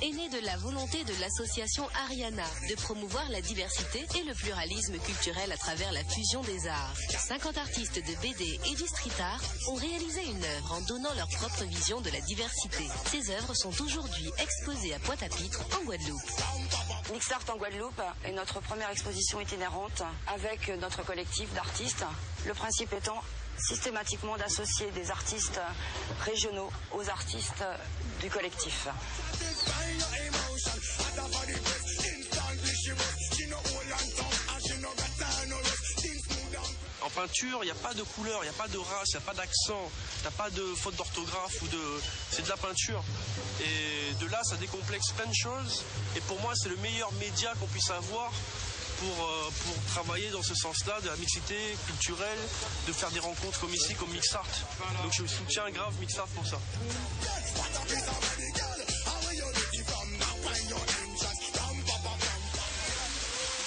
est né de la volonté de l'association Ariana de promouvoir la diversité et le pluralisme culturel à travers la fusion des arts. 50 artistes de BD et du street art ont réalisé une œuvre en donnant leur propre vision de la diversité. Ces œuvres sont aujourd'hui exposées à Pointe-à-Pitre, en Guadeloupe. Mixart en Guadeloupe est notre première exposition itinérante avec notre collectif d'artistes. Le principe étant systématiquement d'associer des artistes régionaux aux artistes du collectif. En peinture, il n'y a pas de couleur, il n'y a pas de race, il n'y a pas d'accent, il n'y a pas de faute d'orthographe c'est de la peinture. Et de là, ça décomplexe plein de choses. Et pour moi, c'est le meilleur média qu'on puisse avoir pour travailler dans ce sens-là, de la mixité culturelle, de faire des rencontres comme ici, comme Mixart. Donc je soutiens grave Mixart pour ça.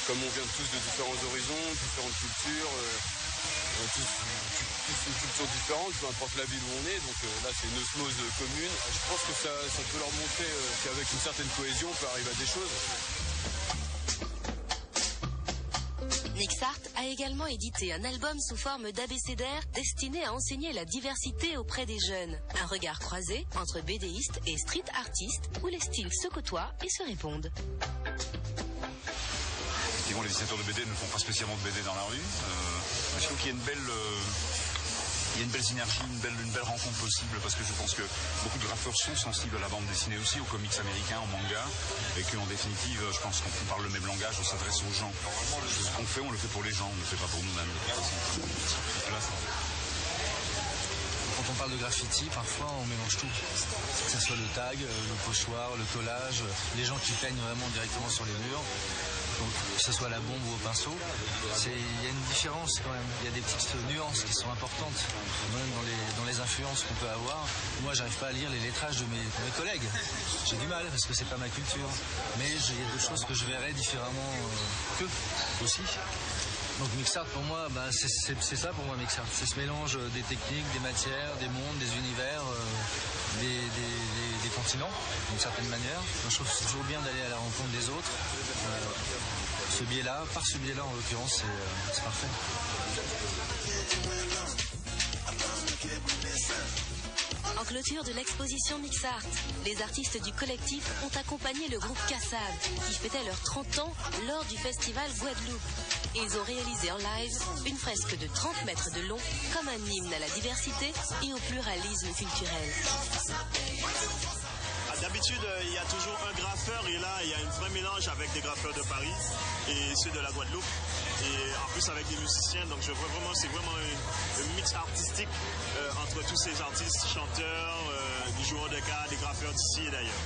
Comme on vient tous de différents horizons, différentes cultures, tous une culture différente, peu importe la ville où on est, donc là c'est une osmose commune. Je pense que ça peut leur montrer qu'avec une certaine cohésion on peut arriver à des choses. Mixart a également édité un album sous forme d'abécédaire destiné à enseigner la diversité auprès des jeunes. Un regard croisé entre BDistes et street artistes où les styles se côtoient et se répondent. Effectivement, les dessinateurs de BD ne font pas spécialement de BD dans la rue. Je trouve qu'il y a une belle synergie, une belle rencontre possible, parce que je pense que beaucoup de graffeurs sont sensibles à la bande dessinée aussi, aux comics américains, au manga, et qu'en définitive, je pense qu'on parle le même langage, on s'adresse aux gens. Ce qu'on fait, on le fait pour les gens, on ne le fait pas pour nous-mêmes. Quand on parle de graffiti, parfois on mélange tout. Que ce soit le tag, le pochoir, le collage, les gens qui peignent vraiment directement sur les murs. Donc, que ce soit la bombe ou au pinceau, il y a une différence quand même. Il y a des petites nuances qui sont importantes, même dans les influences qu'on peut avoir. Moi, j'arrive pas à lire les lettrages de mes collègues. J'ai du mal parce que c'est pas ma culture. Mais il y a des choses que je verrais différemment qu'eux aussi. Donc Mixart pour moi, c'est ça pour moi Mixart. C'est ce mélange des techniques, des matières, des mondes, des univers, des continents, d'une certaine manière. Moi, je trouve que c'est toujours bien d'aller à la rencontre des autres. Par ce biais-là en l'occurrence, c'est parfait. En clôture de l'exposition Mixart, les artistes du collectif ont accompagné le groupe Kassav, qui fêtait leurs 30 ans lors du festival Guadeloupe. Ils ont réalisé en live une fresque de 30 mètres de long, comme un hymne à la diversité et au pluralisme culturel. D'habitude, il y a toujours un graffeur et là, il y a un vrai mélange avec des graffeurs de Paris et ceux de la Guadeloupe. Et en plus avec des musiciens, donc je vois vraiment, c'est vraiment un mix artistique entre tous ces artistes, chanteurs, des joueurs de cartes, des graffeurs d'ici et d'ailleurs.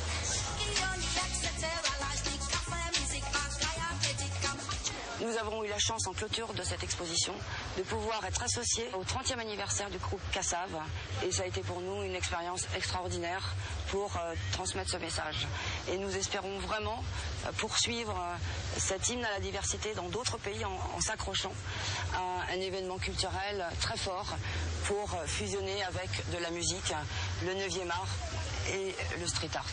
Nous avons eu la chance en clôture de cette exposition de pouvoir être associés au 30e anniversaire du groupe Kassav et ça a été pour nous une expérience extraordinaire pour transmettre ce message. Et nous espérons vraiment poursuivre cet hymne à la diversité dans d'autres pays en s'accrochant à un événement culturel très fort pour fusionner avec de la musique, le 9e art et le street art.